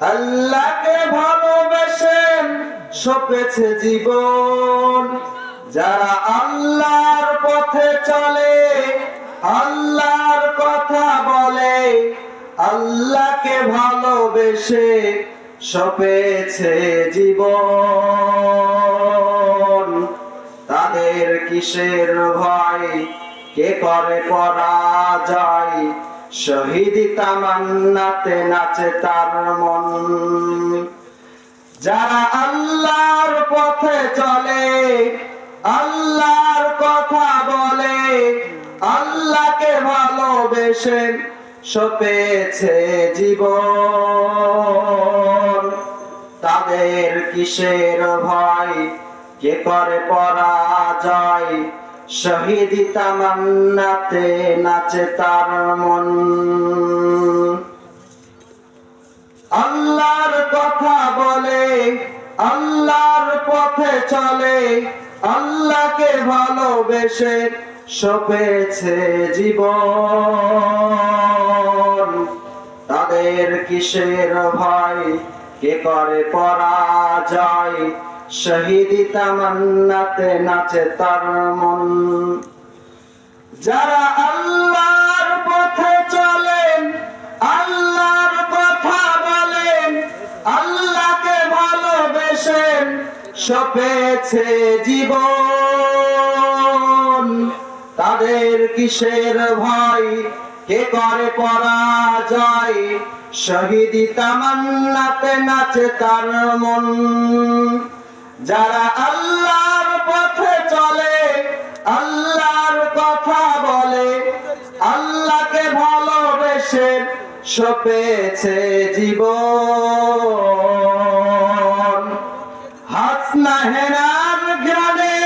আল্লাহকে ভালোবেসে সপেছে জীবন, যারা আল্লাহর পথে চলে, আল্লাহর কথা বলে, আল্লাহকে ভালোবেসে সপেছে জীবন। তাদের কিসের ভয়, কে করে পরাজয়, শহীদ তামান্নাতে নাচে তার মন। যারা আল্লাহর পথে চলে, আল্লাহর কথা বলে, আল্লাহকে ভালোবেসে সপেছে জীবন। তাদের কিসের ভয়, কে করে পরাজয়, শহীদ তামান্নাতে নাচে তার মন। আল্লাহর কথা বলে, আল্লাহর পথে চলে, আল্লাহকে ভালোবেসে সপেছে জীবন। তাদের কিসের ভয়, কে করে পরাজয়, শহীদ তামান্নাতে নাচে তার মন। যারা আল্লাহর পথে চলেন, আল্লাহর কথা বলেন, আল্লাহকে ভালোবেসেন সপেছে জীবন। তাদের কিসের ভয়, কে করে পরাজয়, শহীদ তামান্নাতে নাচে তার মন। যারা আল্লাহর পথে চলে, আল্লাহর কথা বলে, আল্লাহকে ভালোবেসে সপেছে জীবন। হাসনা হেনার ঘ্রাণে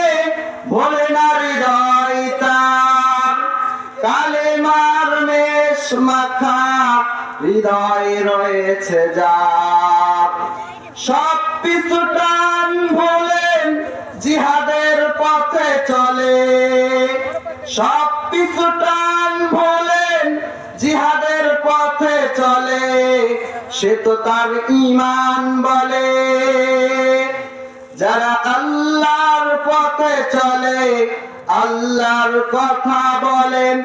ভোলে না হৃদয় তার, কালেমার মেষ মাখা হৃদয় রয়েছে যার। সব কিছু টান ভোলেন জিহাদের পথে চলে, সব কিছু টান ভোলেন জিহাদের পথে চলে, সে তো তার ঈমান বলে। যারা আল্লাহর পথে চলে, আল্লাহর কথা বলেন,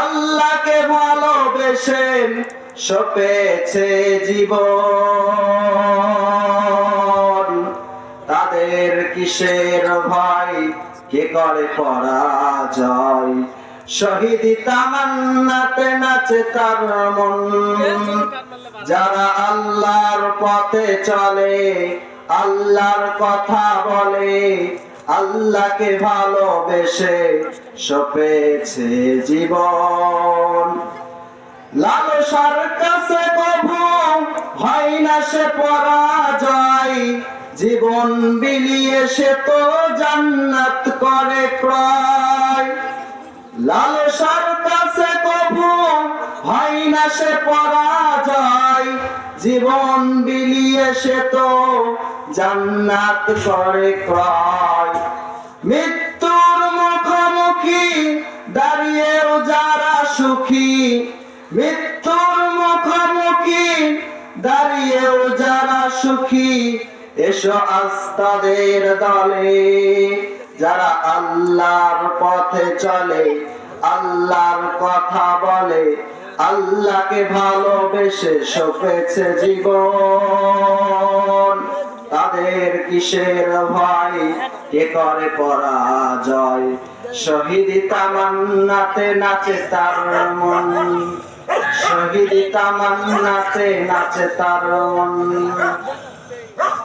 আল্লাহকে ভালোবেসেন সপেছে জীবন। তাদের কিসের ভয়, কে করে পরাজয়, শহীদ তামান্নাতে নাচে তার মন। যারা আল্লাহর পথে চলে, আল্লাহর কথা বলে, আল্লাহকে ভালোবেসে সপেছে জীবন। লালসার কাছে কভু হয় না সে পরাজয়, জীবন বিলিয়ে সে তো জান্নাত করে ক্রয়। লালসার কাছে কভু হয় না সে পরাজয়, জীবন বিলিয়ে সে তো জান্নাত করে ক্রয়। মৃত্যুর মুখোমুখি দাঁড়িয়েও যারা সুখী, মৃত্যুর মুখোমুখি দাঁড়িয়েও যারা সুখী, এসো আজ তাদের দলে। যারা আল্লাহর পথে চলে, আল্লাহর কথা বলে, আল্লাহকে ভালোবেসে সপেছে জীবন। তাদের কিসের ভয়, কে করে পরাজয়, শহীদ তামান্নাতে নাচে তার মন। শহীদ তামান্নাতে নাচে তার মন।